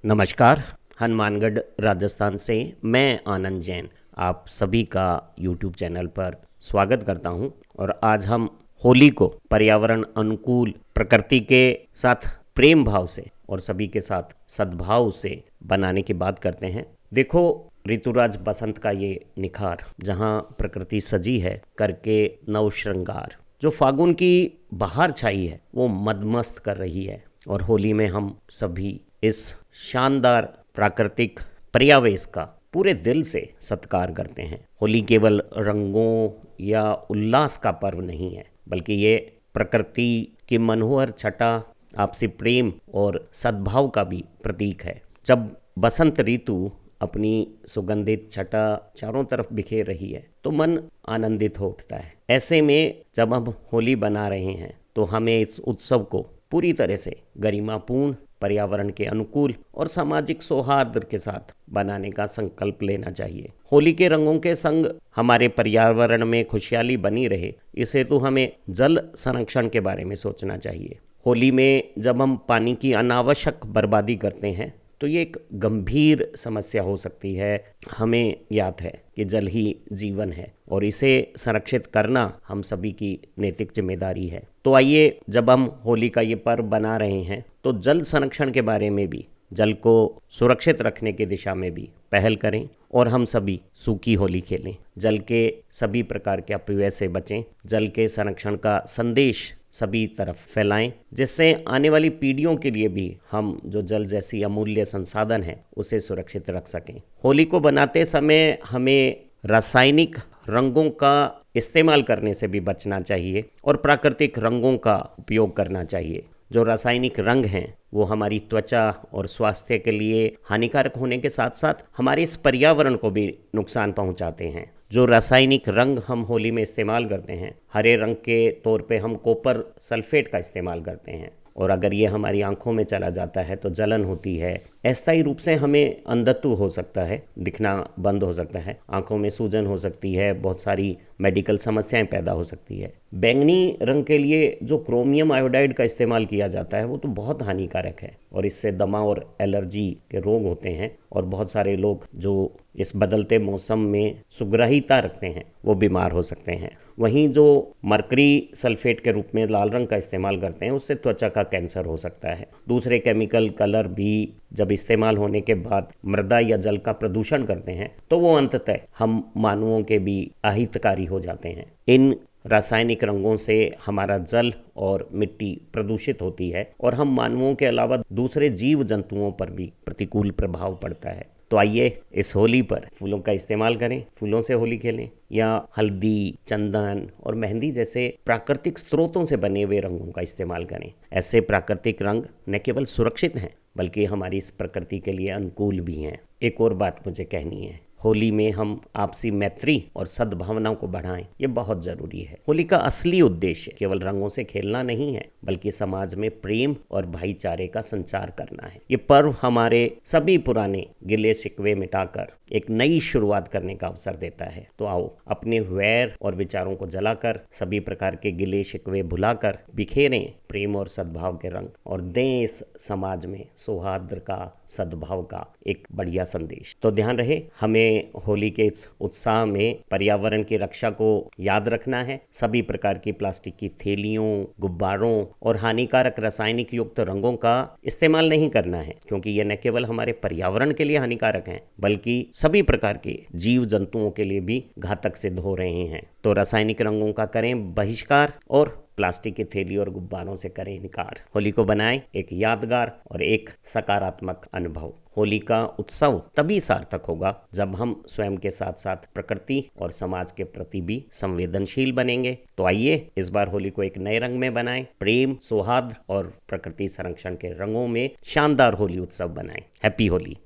नमस्कार। हनुमानगढ़ राजस्थान से मैं आनंद जैन आप सभी का YouTube चैनल पर स्वागत करता हूं। और आज हम होली को पर्यावरण अनुकूल प्रकृति के साथ प्रेम भाव से और सभी के साथ सद्भाव से बनाने की बात करते हैं। देखो, ऋतुराज बसंत का ये निखार, जहां प्रकृति सजी है करके नव श्रृंगार, जो फागुन की बहार छाई है वो मदमस्त कर रही है। और होली में हम सभी इस शानदार प्राकृतिक पर्यावेश का पूरे दिल से सत्कार करते हैं। होली केवल रंगों या उल्लास का पर्व नहीं है, बल्कि ये प्रकृति की मनोहर छटा, आपसी प्रेम और सद्भाव का भी प्रतीक है। जब बसंत ऋतु अपनी सुगंधित छटा चारों तरफ बिखेर रही है तो मन आनंदित हो उठता है। ऐसे में जब हम होली बना रहे हैं तो हमें इस उत्सव को पूरी तरह से गरिमापूर्ण, पर्यावरण के अनुकूल और सामाजिक सौहार्द के साथ बनाने का संकल्प लेना चाहिए। होली के रंगों के संग हमारे पर्यावरण में खुशहाली बनी रहे, इसे तो हमें जल संरक्षण के बारे में सोचना चाहिए। होली में जब हम पानी की अनावश्यक बर्बादी करते हैं तो ये एक गंभीर समस्या हो सकती है। हमें याद है कि जल ही जीवन है और इसे संरक्षित करना हम सभी की नैतिक जिम्मेदारी है। तो आइए, जब हम होली का ये पर्व बना रहे हैं तो जल संरक्षण के बारे में भी, जल को सुरक्षित रखने की दिशा में भी पहल करें और हम सभी सूखी होली खेलें। जल के सभी प्रकार के अपव्यय से बचें। जल के संरक्षण का संदेश सभी तरफ फैलाएं, जिससे आने वाली पीढ़ियों के लिए भी हम जो जल जैसी अमूल्य संसाधन है उसे सुरक्षित रख सकें। होली को बनाते समय हमें रासायनिक रंगों का इस्तेमाल करने से भी बचना चाहिए और प्राकृतिक रंगों का उपयोग करना चाहिए। जो रासायनिक रंग हैं वो हमारी त्वचा और स्वास्थ्य के लिए हानिकारक होने के साथ साथ हमारे इस पर्यावरण को भी नुकसान पहुंचाते हैं। जो रासायनिक रंग हम होली में इस्तेमाल करते हैं, हरे रंग के तौर पे हम कॉपर सल्फेट का इस्तेमाल करते हैं, और अगर ये हमारी आंखों में चला जाता है तो जलन होती है। अस्थायी रूप से हमें अंधत्व हो सकता है, दिखना बंद हो सकता है, आंखों में सूजन हो सकती है, बहुत सारी मेडिकल समस्याएं पैदा हो सकती है। बैंगनी रंग के लिए जो क्रोमियम आयोडाइड का इस्तेमाल किया जाता है वो तो बहुत हानिकारक है और इससे दमा और एलर्जी के रोग होते हैं और बहुत सारे लोग जो इस बदलते मौसम में सुग्राहिता रखते हैं वो बीमार हो सकते हैं। वहीं जो मरकरी सल्फेट के रूप में लाल रंग का इस्तेमाल करते हैं उससे त्वचा का कैंसर हो सकता है। दूसरे केमिकल कलर भी जब इस्तेमाल होने के बाद मृदा या जल का प्रदूषण करते हैं तो वो अंततः हम मानवों के भी अहितकारी हो जाते हैं। इन रासायनिक रंगों से हमारा जल और मिट्टी प्रदूषित होती है और हम मानवों के अलावा दूसरे जीव जंतुओं पर भी प्रतिकूल प्रभाव पड़ता है। तो आइए, इस होली पर फूलों का इस्तेमाल करें, फूलों से होली खेलें, या हल्दी, चंदन और मेहंदी जैसे प्राकृतिक स्रोतों से बने हुए रंगों का इस्तेमाल करें। ऐसे प्राकृतिक रंग न केवल सुरक्षित हैं बल्कि हमारी इस प्रकृति के लिए अनुकूल भी हैं। एक और बात मुझे कहनी है, होली में हम आपसी मैत्री और सद्भावनाओं को बढ़ाएं, ये बहुत जरूरी है। होली का असली उद्देश्य केवल रंगों से खेलना नहीं है, बल्कि समाज में प्रेम और भाईचारे का संचार करना है। ये पर्व हमारे सभी पुराने गिले शिकवे मिटाकर एक नई शुरुआत करने का अवसर देता है। तो आओ, अपने वैर और विचारों को जलाकर, सभी प्रकार के गिले शिकवे भुलाकर बिखेरें प्रेम और सद्भाव के रंग और दें इस समाज में सौहार्द का, सद्भाव का एक बढ़िया संदेश। तो ध्यान रहे, हमें होली के इस उत्साह में पर्यावरण की रक्षा को याद रखना है। सभी प्रकार की प्लास्टिक की थैलियों, गुब्बारों और हानिकारक रासायनिक युक्त रंगों का इस्तेमाल नहीं करना है, क्योंकि ये न केवल हमारे पर्यावरण के लिए हानिकारक हैं बल्कि सभी प्रकार के जीव जंतुओं के लिए भी घातक सिद्ध हो रहे हैं। तो रासायनिक रंगों का करें बहिष्कार और प्लास्टिक की थैली और गुब्बारों से करें इनकार। होली को बनाएं एक यादगार और एक सकारात्मक अनुभव। होली का उत्सव तभी सार्थक होगा जब हम स्वयं के साथ साथ प्रकृति और समाज के प्रति भी संवेदनशील बनेंगे। तो आइए, इस बार होली को एक नए रंग में बनाएं, प्रेम, सौहार्द और प्रकृति संरक्षण के रंगों में शानदार होली उत्सव बनाएं। हैप्पी होली।